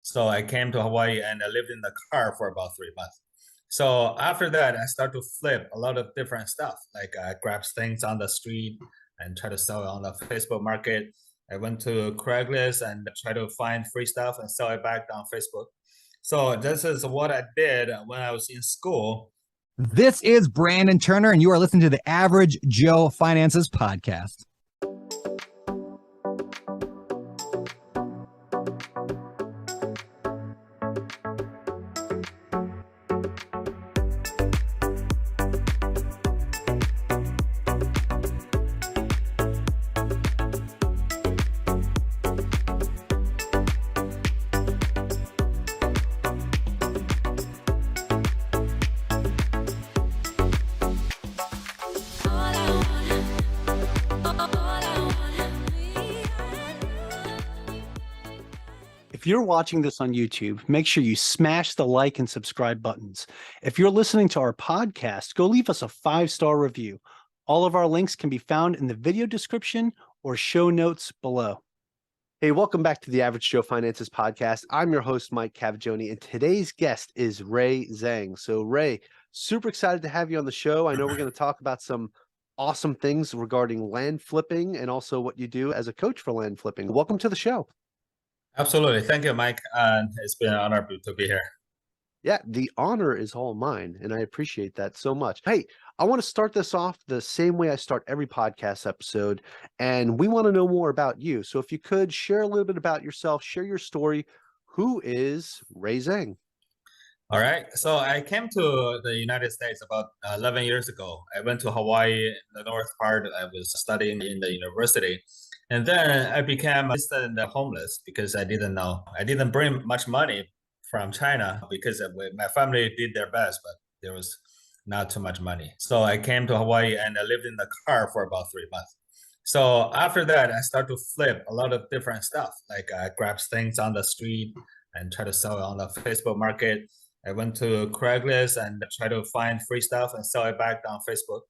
So I came to Hawaii and I lived in the car for about 3 months. So after that, I start to flip a lot of different stuff. Like I grab things on the street and try to sell it on the Facebook market. I went to Craigslist and try to find free stuff and sell it back on Facebook. So this is what I did when I was in school. This is Brandon Turner, and you are listening to the Average Joe Finances Podcast. If you're watching this on YouTube, make sure you smash the like and subscribe buttons. If you're listening to our podcast, go leave us a 5-star review. All of our links can be found in the video description or show notes below. Hey, welcome back to the Average Joe Finances Podcast. I'm your host, Mike Cavagioni, and today's guest is Ray Zhang. So Ray, super excited to have you on the show. I know we're going to talk about some awesome things regarding land flipping and also what you do as a coach for land flipping. Welcome to the show. Absolutely. Thank you, Mike. It's been an honor to be here. Yeah, the honor is all mine, and I appreciate that so much. Hey, I want to start this off the same way I start every podcast episode, and we want to know more about you. So if you could share a little bit about yourself, share your story. Who is Ray Zhang? All right. So I came to the United States about 11 years ago. I went to Hawaii, the north part. I was studying in the university. And then I became instant homeless because I didn't know. I didn't bring much money from China because my family did their best, but there was not too much money. So I came to Hawaii and I lived in the car for about 3 months. So after that, I started to flip a lot of different stuff. Like I grab things on the street and try to sell it on the Facebook market. I went to Craigslist and try to find free stuff and sell it back on Facebook.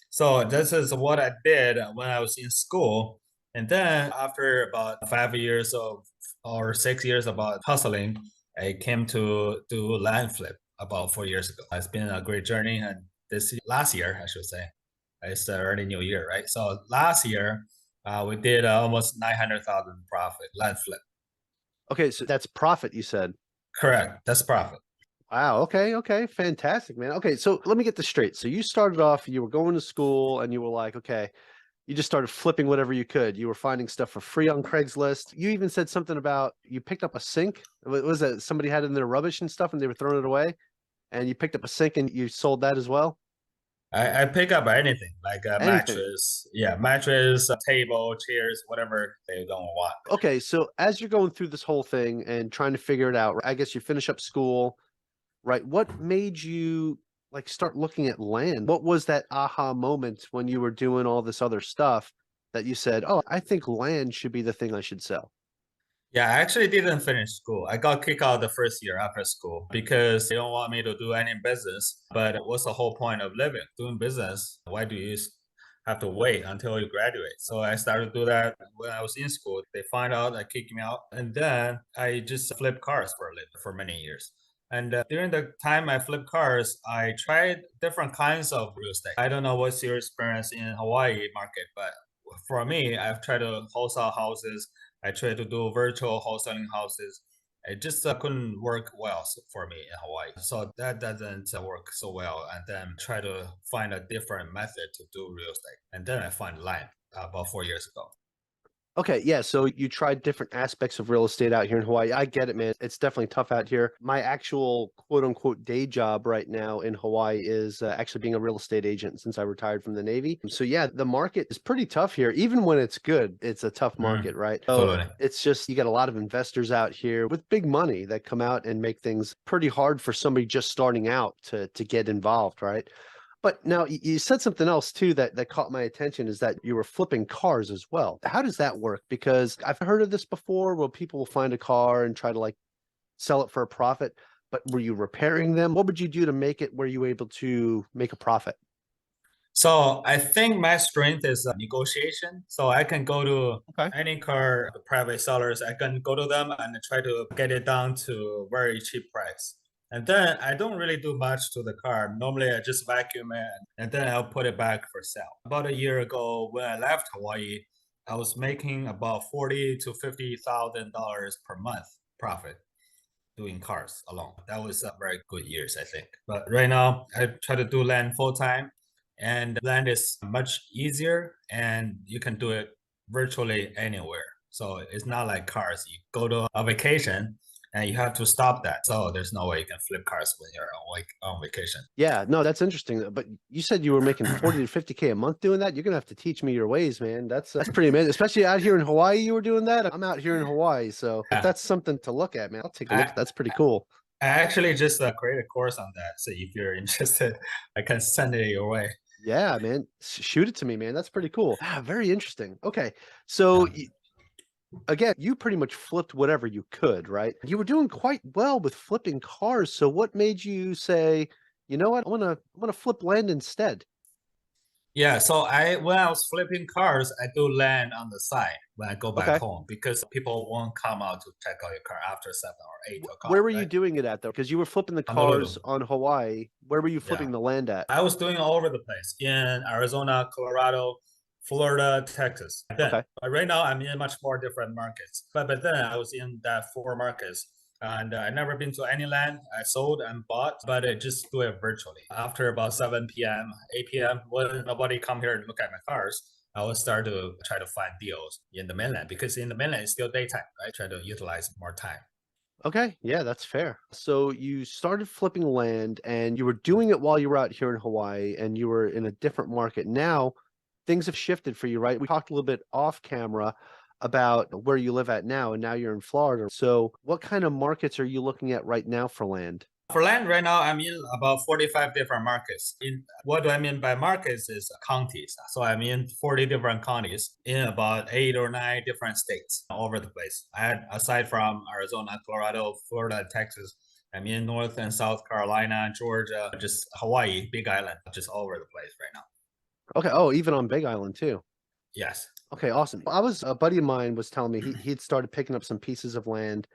So this is what I did when I was in school. And then after about 5 years or 6 years about hustling, I came to do land flip about 4 years ago. It's been a great journey. And last year, I should say, it's the early new year, right? So last year, we did almost 900,000 profit land flip. Okay, so that's profit, you said. Correct. That's profit. Wow. Okay. Fantastic, man. Okay, so let me get this straight. So you started off, you were going to school and you were like, okay, you just started flipping whatever you could. You were finding stuff for free on Craigslist. You even said something about you picked up a sink. Was that somebody had in their rubbish and stuff and they were throwing it away? And you picked up a sink and you sold that as well? I pick up anything like a mattress, mattress, a table, chairs, whatever they don't want. Okay, so as you're going through this whole thing and trying to figure it out, I guess you finish up school, right? What made you like start looking at land? What was that aha moment when you were doing all this other stuff that you said, oh, I think land should be the thing I should sell? Yeah, I actually didn't finish school. I got kicked out the first year after school because they don't want me to do any business. But what's the whole point of living, doing business? Why do you have to wait until you graduate? So I started to do that when I was in school. They find out, they kick me out. And then I just flipped cars for a living for many years. And during the time I flipped cars, I tried different kinds of real estate. I don't know what's your experience in Hawaii market, but for me, I've tried to wholesale houses. I tried to do virtual wholesaling houses. It just couldn't work well for me in Hawaii. So that doesn't work so well. And then try to find a different method to do real estate. And then I find land about 4 years ago. Okay, yeah, so you tried different aspects of real estate out here in Hawaii. I get it, man. It's definitely tough out here. My actual quote unquote day job right now in Hawaii is actually being a real estate agent since I retired from the Navy. So yeah, the market is pretty tough here. Even when it's good, it's a tough market, right? So Totally. it's just, you got a lot of investors out here with big money that come out and make things pretty hard for somebody just starting out to get involved, right? But now you said something else too that caught my attention, is that you were flipping cars as well. How does that work? Because I've heard of this before where people will find a car and try to like sell it for a profit, but were you repairing them? What would you do to make it where you were able to make a profit? So I think my strength is negotiation. So I can go to Okay. any car private sellers. I can go to them and try to get it down to very cheap price. And then I don't really do much to the car. Normally I just vacuum it and then I'll put it back for sale. About a year ago when I left Hawaii, I was making about $40,000 to $50,000 per month profit doing cars alone. That was a very good years, I think. But right now, I try to do land full time, and land is much easier, and you can do it virtually anywhere. So it's not like cars. You go to a vacation, and you have to stop that. So there's no way you can flip cars when you're on vacation. Yeah, no, that's interesting. But you said you were making 40 to 50K a month doing that. You're gonna have to teach me your ways, man. That's pretty amazing. Especially out here in Hawaii, you were doing that. I'm out here in Hawaii, so if that's something to look at, man, I'll take a look. That's pretty cool. I actually just created a course on that. So if you're interested, I can send it your way. Yeah, man. Shoot it to me, man. That's pretty cool. Ah, very interesting. Okay. So again, you pretty much flipped whatever you could, right? You were doing quite well with flipping cars. So what made you say, you know what, I'm gonna flip land instead? Yeah, so when I was flipping cars, I do land on the side when I go back home because people won't come out to check out your car after 7 or 8 o'clock. Where were you right? doing it at though? Because you were flipping the Honolulu. cars on Hawaii. Where were you flipping the land at? I was doing all over the place in Arizona, Colorado, Florida, Texas. Then, but right now I'm in much more different markets. But then I was in that 4 markets. And I never been to any land. I sold and bought, but I just do it virtually. After about 7 p.m., 8 p.m., when nobody come here and look at my cars, I will start to try to find deals in the mainland because in the mainland it's still daytime, right? Try to utilize more time. Okay, yeah, that's fair. So you started flipping land and you were doing it while you were out here in Hawaii and you were in a different market. Now things have shifted for you, right? We talked a little bit off camera about where you live at now, and now you're in Florida. So what kind of markets are you looking at right now for land? For land right now, I'm in about 45 different markets. What do I mean by markets is counties. So I'm in 40 different counties in about 8 or 9 different states all over the place. Aside from Arizona, Colorado, Florida, Texas, I'm in North and South Carolina, Georgia, just Hawaii, Big Island, just all over the place right now. Okay. Oh, even on Big Island too. Yes. Okay, awesome. A buddy of mine was telling me he'd started picking up some pieces of land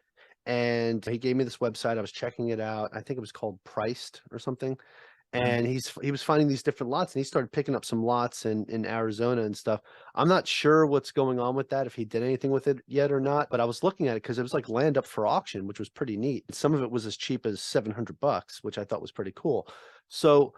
and he gave me this website. I was checking it out. I think it was called Priced or something. And he was finding these different lots and he started picking up some lots in Arizona and stuff. I'm not sure what's going on with that, if he did anything with it yet or not, but I was looking at it because it was like land up for auction, which was pretty neat. Some of it was as cheap as $700, which I thought was pretty cool. So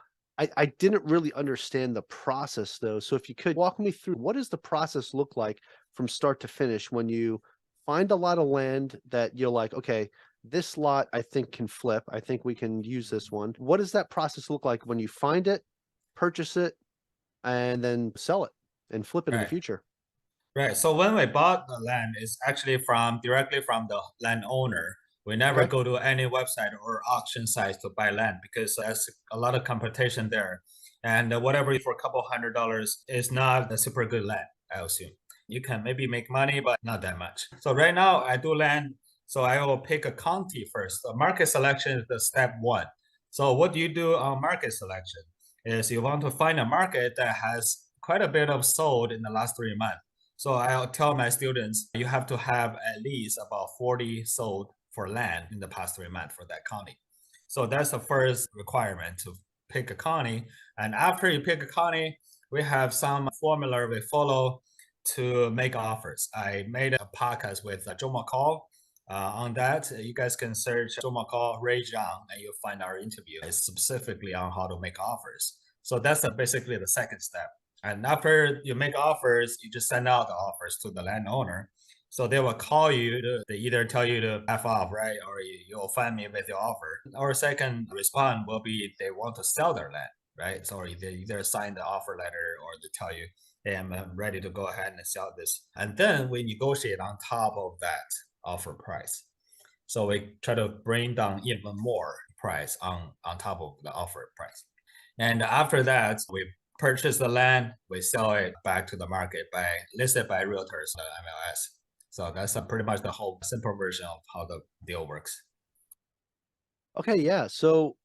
I didn't really understand the process though. So if you could walk me through, what does the process look like from start to finish when you find a lot of land that you're like, okay, this lot I think can flip. I think we can use this one. What does that process look like when you find it, purchase it, and then sell it and flip it in the future? Right. So when we bought the land, it's actually directly from the landowner. We never go to any website or auction sites to buy land because there's a lot of competition there. And whatever for a couple $100 is not a super good land, I assume. You can maybe make money, but not that much. So right now I do land. So I will pick a county first. The market selection is the step 1. So what do you do on market selection is you want to find a market that has quite a bit of sold in the last 3 months. So I'll tell my students, you have to have at least about 40 sold for land in the past 3 months for that county. So that's the first requirement to pick a county. And after you pick a county, we have some formula we follow to make offers. I made a podcast with Joe McCall on that. You guys can search Joe McCall, Ray Zhang, and you'll find our interview. It's specifically on how to make offers. So that's basically the second step. And after you make offers, you just send out the offers to the landowner. So they will call you they either tell you to F off, right? Or you'll find me with your offer. Our second response will be they want to sell their land, right? So they either sign the offer letter or they tell you, hey, I'm ready to go ahead and sell this. And then we negotiate on top of that offer price. So we try to bring down even more price on top of the offer price. And after that, we purchase the land, we sell it back to the market listed by realtors, MLS. So that's pretty much the whole simple version of how the deal works. Okay, yeah. So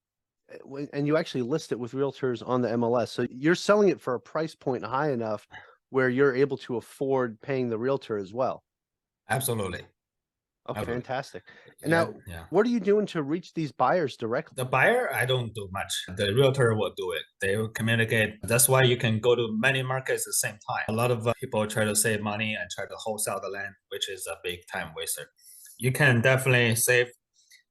and you actually list it with realtors on the MLS. So you're selling it for a price point high enough where you're able to afford paying the realtor as well. Absolutely. Oh, Absolutely. fantastic. And Yeah, now, yeah. what are you doing to reach these buyers directly? The buyer, I don't do much. The realtor will do it. They will communicate. That's why you can go to many markets at the same time. A lot of people try to save money and try to wholesale the land, which is a big time waster. You can definitely save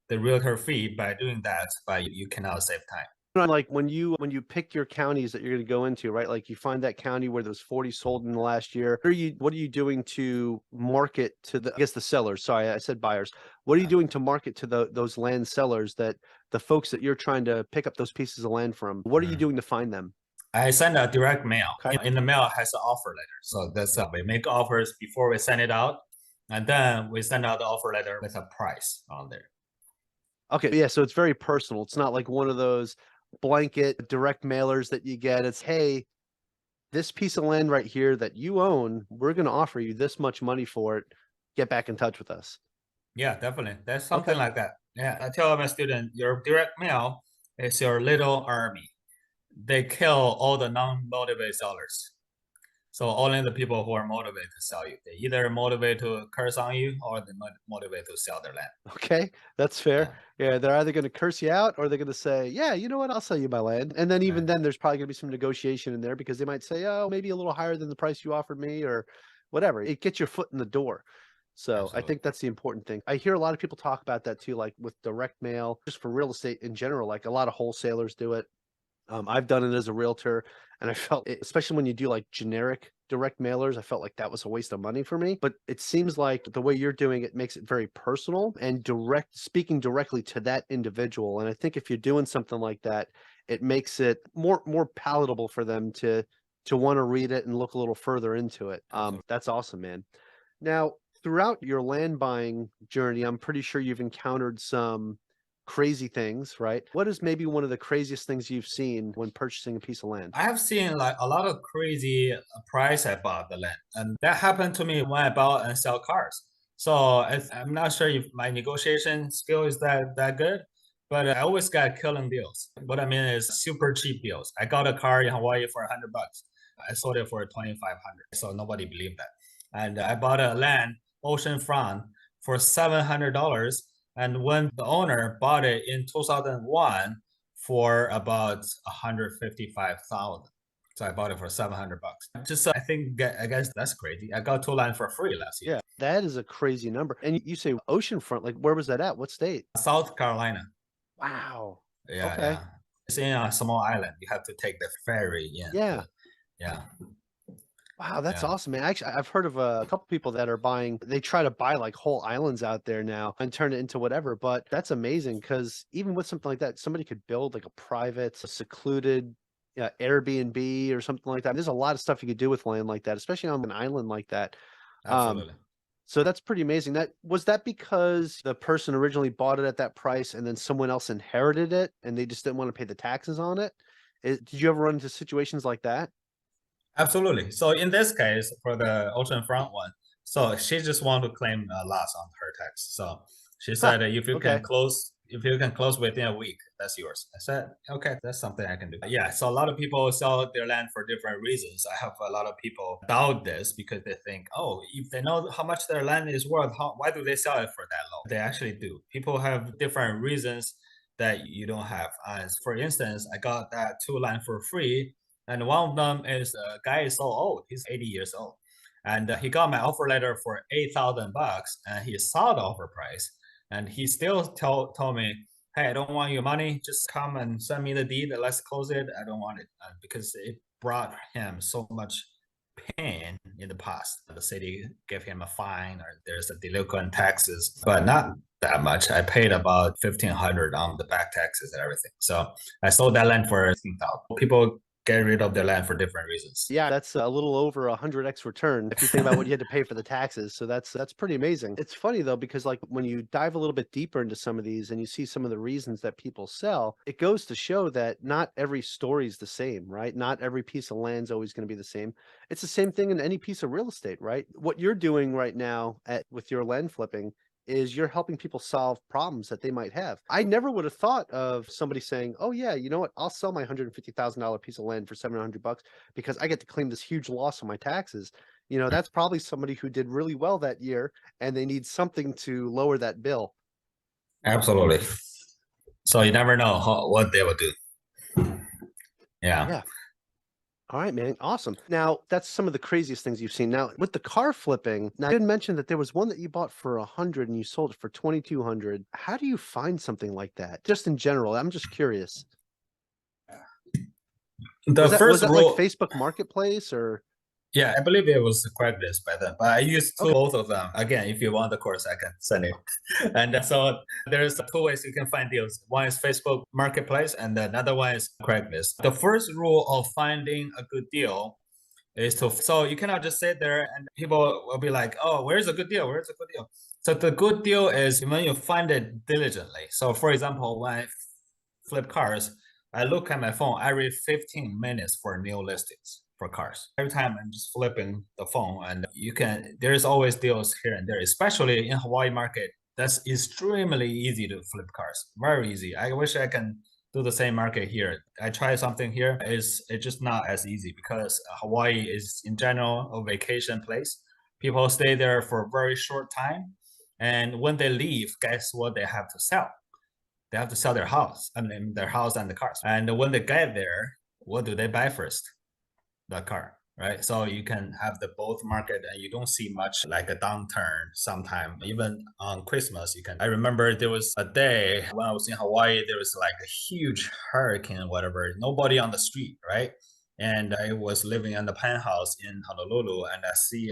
the realtor fee by doing that, but you cannot save time. Like when you pick your counties that you're going to go into, right? Like you find that county where there's 40 sold in the last year. What are you doing to market to the, I guess, the sellers? Sorry, I said buyers. What are you doing to market to those land sellers, that the folks that you're trying to pick up those pieces of land from? What are you doing to find them? I send a direct mail. Okay. In the mail has an offer letter. So that's we make offers before we send it out, and then we send out the offer letter with a price on there. Okay, yeah, so it's very personal. It's not like one of those blanket direct mailers that you get. It's, hey, this piece of land right here that you own, we're going to offer you this much money for it. Get back in touch with us. Yeah, definitely. That's something Okay. like that. Yeah, I tell my student, your direct mail is your little army. They kill all the non-motivated sellers. So only the people who are motivated to sell you. They either motivate to curse on you or they motivate to sell their land. Okay, that's fair. Yeah, they're either going to curse you out or they're going to say, yeah, you know what, I'll sell you my land. And then even Right. then, there's probably going to be some negotiation in there, because they might say, oh, maybe a little higher than the price you offered me, or whatever. It gets your foot in the door. So I Absolutely. think that's the important thing. I hear a lot of people talk about that too, like with direct mail, just for real estate in general. Like a lot of wholesalers do it. I've done it as a realtor, and I felt it, especially when you do like generic direct mailers, I felt like that was a waste of money for me. But it seems like the way you're doing it makes it very personal and direct, speaking directly to that individual. And I think if you're doing something like that, it makes it more palatable for them to want to read it and look a little further into it. That's awesome, man. Now, throughout your land buying journey, I'm pretty sure you've encountered some crazy things, right? What is maybe one of the craziest things you've seen when purchasing a piece of land? I have seen like a lot of crazy price I bought the land, and that happened to me when I bought and sell cars. So I'm not sure if my negotiation skill is that good, but I always got killing deals. What I mean is super cheap deals. I got a car in Hawaii for $100. I sold it for 2,500. So nobody believed that. And I bought a land oceanfront for $700. And when the owner bought it in 2001 for about 155,000. So I bought it for $700. Just I guess that's crazy. I got two land for free last year. Yeah, that is a crazy number. And you say oceanfront, like where was that at? What state? South Carolina. Wow. Yeah, Okay. yeah. It's in a small island. You have to take the ferry in. Yeah. Yeah. Wow, that's Yeah. awesome, man. Actually, I've heard of a couple people that are buying, they try to buy like whole islands out there now and turn it into whatever. But that's amazing, because even with something like that, somebody could build like a private, secluded Airbnb or something like that. There's a lot of stuff you could do with land like that, especially on an island like that. Um, Absolutely. so that's pretty amazing. That because the person originally bought it at that price and then someone else inherited it and they just didn't want to pay the taxes on it? Did you ever run into situations like that? Absolutely. So in this case, for the oceanfront one, so she just want to claim a loss on her tax. So she said, Okay. if you can close within a week, that's yours. I said, okay, that's something I can do. Yeah. So a lot of people sell their land for different reasons. I have a lot of people doubt this because they think, oh, if they know how much their land is worth, why do they sell it for that low? They actually do. People have different reasons that you don't have. For instance, I got that two land for free, and one of them is a guy is so old, he's 80 years old. And he got my offer letter for $8,000 and he saw the offer price. And he still told me, hey, I don't want your money. Just come and send me the deed. Let's close it. I don't want it because it brought him so much pain in the past. The city gave him a fine or there's a delinquent taxes, but not that much. I paid about 1,500 on the back taxes and everything. So I sold that land for 15,000. People get rid of their land for different reasons. Yeah, that's a little over 100x return if you think about what you had to pay for the taxes. So that's pretty amazing. It's funny though, because like when you dive a little bit deeper into some of these and you see some of the reasons that people sell, it goes to show that not every story is the same, right? Not every piece of land is always going to be the same. It's the same thing in any piece of real estate, right? What you're doing right now with your land flipping is you're helping people solve problems that they might have. I never would have thought of somebody saying, "Oh yeah, you know what? I'll sell my $150,000 piece of land for $700 because I get to claim this huge loss on my taxes." You know, that's probably somebody who did really well that year and they need something to lower that bill. Absolutely. So you never know what they will do. Yeah. Yeah. All right, man. Awesome. Now, that's some of the craziest things you've seen. Now, with the car flipping, now I did mention that there was one that you bought for 100 and you sold it for 2,200. How do you find something like that? Just in general, I'm just curious. The Was first that like rule, Facebook Marketplace or? yeah, I believe it was Craigslist by then, but I used Okay. both of them. Again, if you want the course, I can send it. And so there's two ways you can find deals. One is Facebook Marketplace, and another one is Craigslist. The first rule of finding a good deal is so you cannot just sit there and people will be like, oh, where's a good deal? Where's a good deal? So the good deal is when you find it diligently. So for example, when I flip cars, I look at my phone every 15 minutes for new listings for cars. Every time I'm just flipping the phone, and there's always deals here and there, especially in Hawaii market. That's extremely easy to flip cars. Very easy. I wish I can do the same market here. I try something here. It's just not as easy because Hawaii is in general a vacation place. People stay there for a very short time. And when they leave, guess what they have to sell? They have to sell their house. I mean, their house and the cars. And when they get there, what do they buy first? The car, right? So you can have the both market and you don't see much like a downturn sometime. Even on Christmas, I remember there was a day when I was in Hawaii, there was like a huge hurricane, whatever, nobody on the street, right? And I was living in the penthouse in Honolulu and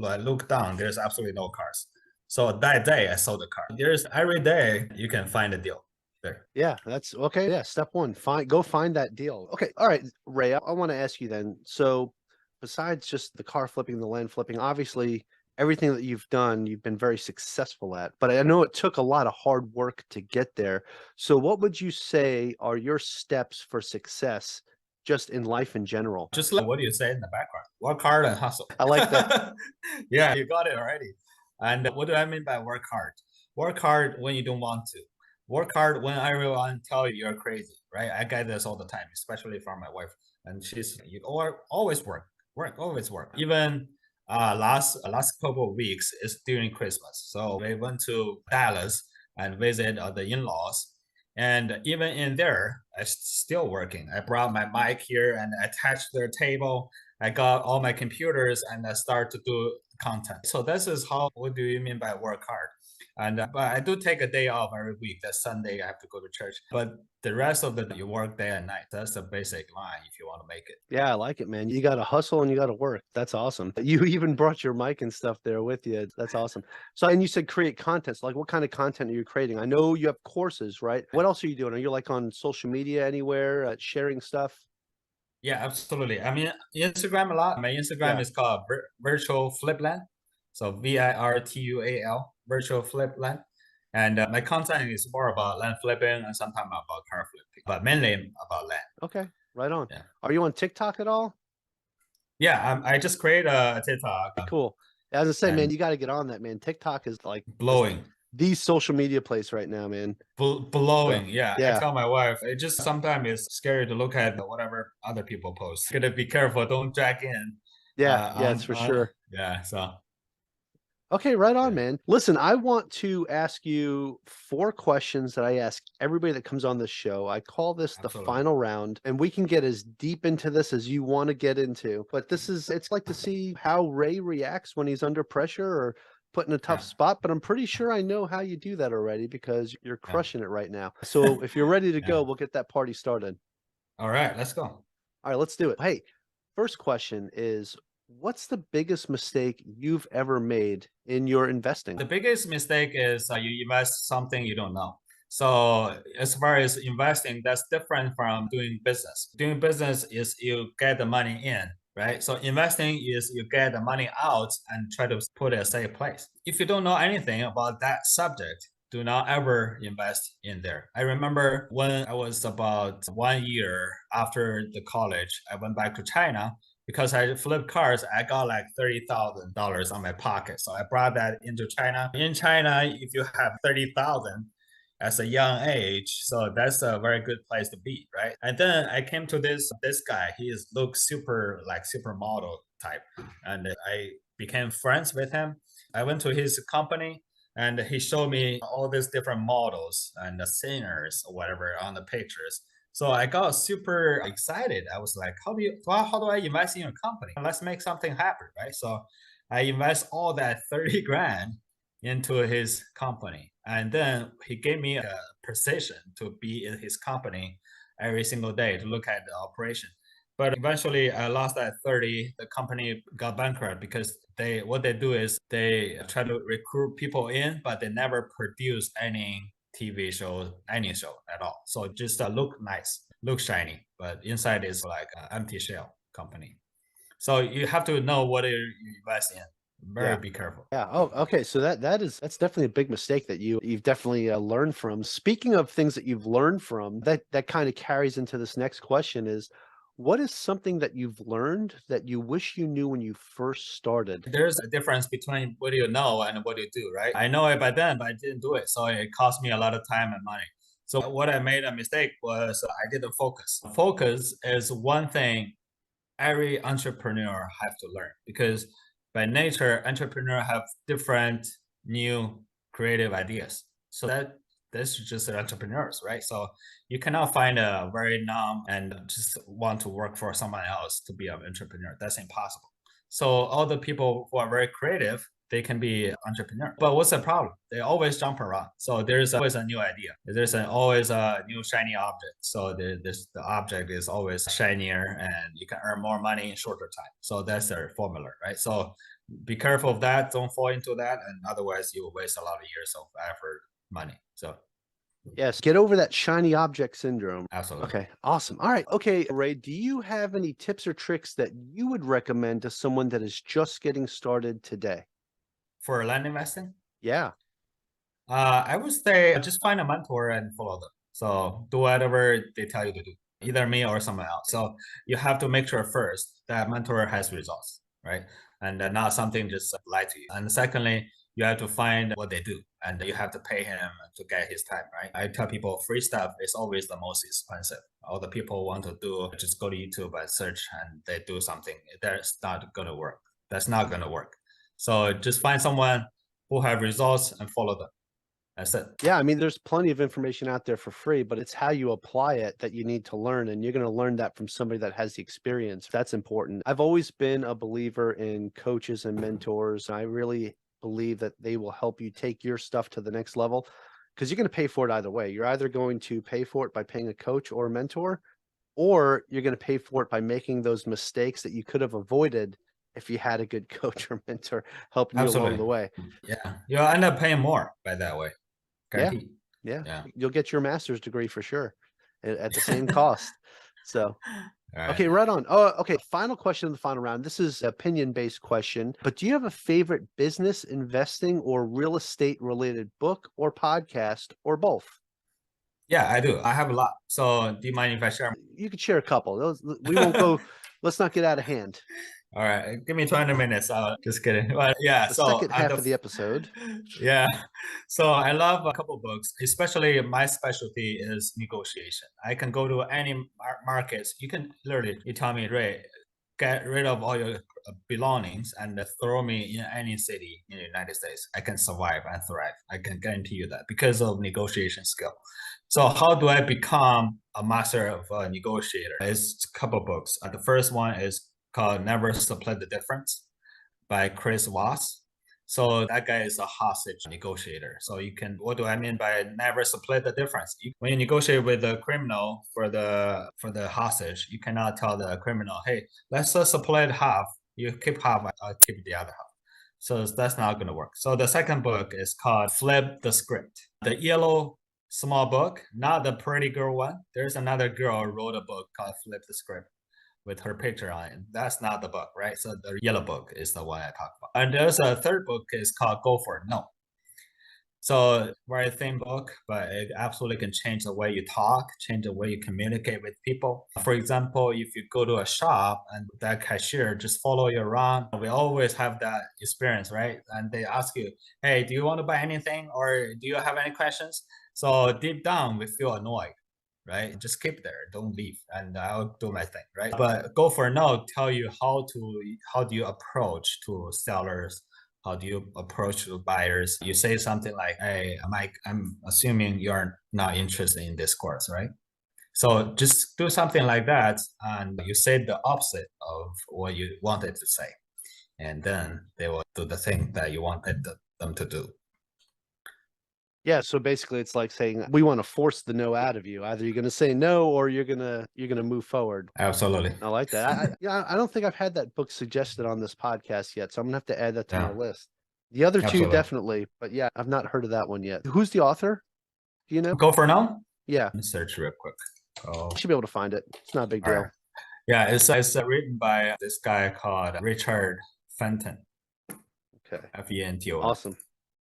I look down, there's absolutely no cars. So that day I sold the car. There's every day you can find a deal there. Yeah, that's okay. Yeah, step one, go find that deal. Okay, all right, Ray, I want to ask you then. So besides just the car flipping, the land flipping, obviously everything that you've done, you've been very successful at. But I know it took a lot of hard work to get there. So what would you say are your steps for success just in life in general? Just like what do you say in the background? Work hard and hustle. I like that. Yeah, you got it already. And what do I mean by work hard? Work hard when you don't want to. Work hard when everyone tell you you're crazy, right? I get this all the time, especially from my wife. And you always always work. Even last couple of weeks is during Christmas. So we went to Dallas and visit the in-laws. And even in there, I still working. I brought my mic here and attached their table. I got all my computers and I start to do content. So this is what do you mean by work hard? And but I do take a day off every week. That Sunday I have to go to church. But the rest of you work day and night. That's the basic line if you want to make it. Yeah, I like it, man. You got to hustle and you got to work. That's awesome. You even brought your mic and stuff there with you. That's awesome. So, and you said create content. So like, what kind of content are you creating? I know you have courses, right? What else are you doing? Are you like on social media anywhere, sharing stuff? Yeah, absolutely. I mean, Instagram a lot. My Instagram is called Virtual Flipland. So VIRTUAL, Virtual Flipland. And my content is more about land flipping and sometimes about car flipping, but mainly about land. Okay, right on. Yeah. Are you on TikTok at all? Yeah, I just created a TikTok. Cool. As I say, man, you got to get on that, man. TikTok is like blowing. The social media place right now, man. Blowing. Yeah. Yeah. I tell my wife, it just sometimes it's scary to look at whatever other people post. Gotta be careful. Don't drag in. Yeah. That's for sure. Yeah. So. Okay, right on, man. Listen, I want to ask you 4 questions that I ask everybody that comes on this show. I call this the final round, and we can get as deep into this as you want to get into. But it's like to see how Ray reacts when he's under pressure or put in a tough spot. But I'm pretty sure I know how you do that already because you're crushing it right now. So if you're ready to go, we'll get that party started. All right, let's go. All right, let's do it. Hey, first question is, what's the biggest mistake you've ever made in your investing? The biggest mistake is you invest something you don't know. So as far as investing, that's different from doing business. Doing business is you get the money in, right? So investing is you get the money out and try to put it in a safe place. If you don't know anything about that subject, do not ever invest in there. I remember when I was about 1 year after the college, I went back to China because I flipped cars, I got like $30,000 on my pocket. So I brought that into China. In China, if you have 30,000 as a young age, so that's a very good place to be, right? And then I came to this guy. He looks super like supermodel type, and I became friends with him. I went to his company, and he showed me all these different models and the singers or whatever on the pictures. So I got super excited. I was like, how do I invest in your company? Let's make something happen, right? So I invest all that 30 grand into his company. And then he gave me a position to be in his company every single day to look at the operation. But eventually I lost that 30. The company got bankrupt because what they do is they try to recruit people in, but they never produce any TV show, any show at all. So just look nice, look shiny, but inside is like an empty shell company. So you have to know what you invest in. Very be careful. Yeah. Oh, okay. So that's definitely a big mistake that you've definitely learned from. Speaking of things that you've learned from, that kind of carries into this next question is, what is something that you've learned that you wish you knew when you first started? There's a difference between what you know and what you do, right? I know it by then, but I didn't do it. So it cost me a lot of time and money. So what I made a mistake was I didn't focus. Focus is one thing every entrepreneur have to learn, because by nature, entrepreneur have different new creative ideas. So that's just entrepreneurs, right? So you cannot find a very numb and just want to work for someone else to be an entrepreneur. That's impossible. So all the people who are very creative, they can be entrepreneur. But what's the problem? They always jump around. So there's always a new idea. There's always a new shiny object. So the object is always shinier and you can earn more money in shorter time. So that's their formula, right? So be careful of that. Don't fall into that. And otherwise you will waste a lot of years of effort, money. So Yes, get over that shiny object syndrome. absolutely. Okay, awesome. All right. Okay, Ray, do you have any tips or tricks that you would recommend to someone that is just getting started today? For land investing, Yeah. I would say just find a mentor and follow them. So do whatever they tell you to do, either me or someone else. So you have to make sure first that mentor has results, right? And not something just lie to you. And secondly, you have to find what they do, and you have to pay him to get his time, right? I tell people free stuff is always the most expensive. All the people want to do just go to YouTube and search and they do something. That's not going to work. That's not going to work. So just find someone who have results and follow them. That's it. Yeah, I mean, there's plenty of information out there for free, but it's how you apply it that you need to learn. And you're going to learn that from somebody that has the experience. That's important. I've always been a believer in coaches and mentors. I really believe that they will help you take your stuff to the next level, because you're going to pay for it either way. You're either going to pay for it by paying a coach or a mentor, or you're going to pay for it by making those mistakes that you could have avoided if you had a good coach or mentor helping you along the way. Yeah, you'll end up paying more by that way. Guaranteed. Yeah. You'll get your master's degree for sure at the same cost. So, okay, right on. Oh, okay. Final question in the final round. This is opinion-based question, but do you have a favorite business, investing, or real estate related book or podcast, or both? Yeah, I do. I have a lot. So do you mind if I share? You could share a couple. We won't go. Let's not get out of hand. All right, give me 20 minutes. Just kidding. But yeah, The so second half of the episode. Yeah, so I love a couple books. Especially my specialty is negotiation. I can go to any markets. You can literally, you tell me, Ray, get rid of all your belongings and throw me in any city in the United States. I can survive and thrive. I can guarantee you that because of negotiation skill. So how do I become a master of a negotiator? It's a couple books. The first one is called Never Split the Difference by Chris Voss. So that guy is a hostage negotiator. So you can, what do I mean by never split the difference? When you negotiate with the criminal for the hostage, you cannot tell the criminal, hey, let's split half. You keep half, I'll keep the other half. So that's not going to work. So the second book is called Flip the Script. The yellow small book, not the pretty girl one. There's another girl who wrote a book called Flip the Script with her picture on it. That's not the book, right? So the yellow book is the one I talk about. And there's a third book is called Go for It. No. So very thin book, but it absolutely can change the way you talk, change the way you communicate with people. For example, if you go to a shop and that cashier just follow you around, we always have that experience, right? And they ask you, hey, do you want to buy anything or do you have any questions? So deep down, we feel annoyed, right? Just keep there, don't leave, and I'll do my thing, right? But Go for No tell you how do you approach to sellers, how do you approach the buyers? You say something like, hey, Mike, I'm assuming you're not interested in this course, right? So just do something like that, and you say the opposite of what you wanted to say. And then they will do the thing that you wanted them to do. Yeah, so basically it's like saying we want to force the no out of you. Either you're going to say no or you're going to move forward. Absolutely. I like that. I don't think I've had that book suggested on this podcast yet, so I'm going to have to add that to my Yeah, list. The other two absolutely. definitely, but yeah, I've not heard of that one yet. Who's the author? Do you know? Go for No? Yeah, Let me search real quick. Oh, should be able to find it. It's not a big all deal. right. Yeah, it's written by this guy called Richard Fenton, Okay. Fenton. Awesome.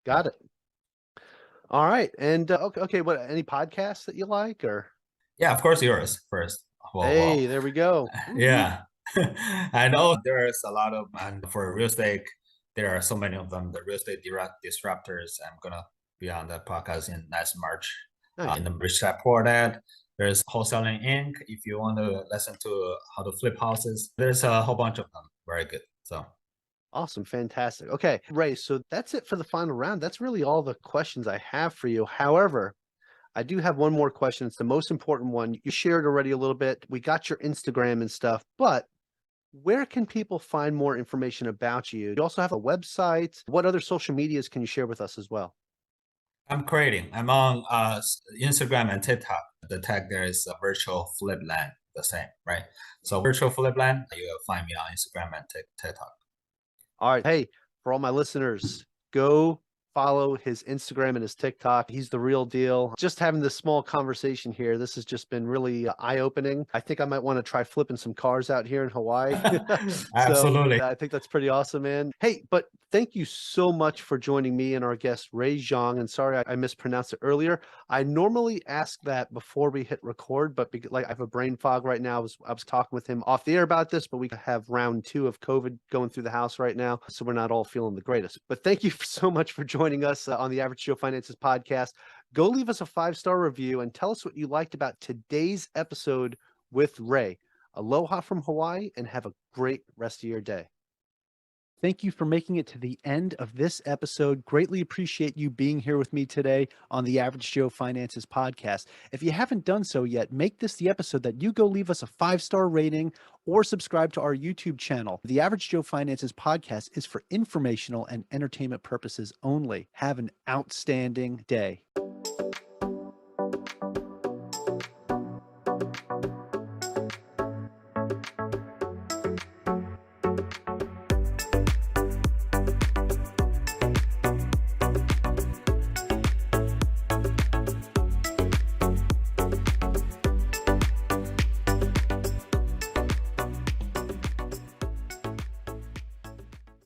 Got it. All right. And okay, what any podcasts that you like or Yeah, of course yours first. hey, there we go. Yeah. I know there's a lot of, and for real estate, there are so many of them. The real estate disruptors. I'm gonna be on the podcast in next March. Nice. In the Rich Dad Poor Dad, there's Wholesaling Inc. If you want to listen to how to flip houses, there's a whole bunch of them. Very good. So Awesome. Fantastic. Okay, Ray, so that's it for the final round. That's really all the questions I have for you. However, I do have one more question. It's the most important one. You shared already a little bit. We got your Instagram and stuff, but where can people find more information about you? You also have a website. What other social medias can you share with us as well? I'm on Instagram and TikTok. The tag there is virtual flip land, the same, right? So virtual flip land, you will find me on Instagram and TikTok. All right. Hey, for all my listeners, go follow his Instagram and his TikTok. He's the real deal. Just having this small conversation here, this has just been really eye-opening. I think I might want to try flipping some cars out here in Hawaii. Absolutely. So I think that's pretty awesome, man. Hey, but thank you so much for joining me and our guest, Ray Zhang. And sorry, I mispronounced it earlier. I normally ask that before we hit record, but like I have a brain fog right now. I was talking with him off the air about this, but we have round 2 of COVID going through the house right now. So we're not all feeling the greatest. But thank you so much for joining us on the Average Joe Finances podcast. Go leave us a 5-star review and tell us what you liked about today's episode with Ray. Aloha from Hawaii and have a great rest of your day. Thank you for making it to the end of this episode. Greatly appreciate you being here with me today on the Average Joe Finances podcast. If you haven't done so yet, make this the episode that you go leave us a 5-star rating or subscribe to our YouTube channel. The Average Joe Finances podcast is for informational and entertainment purposes only. Have an outstanding day.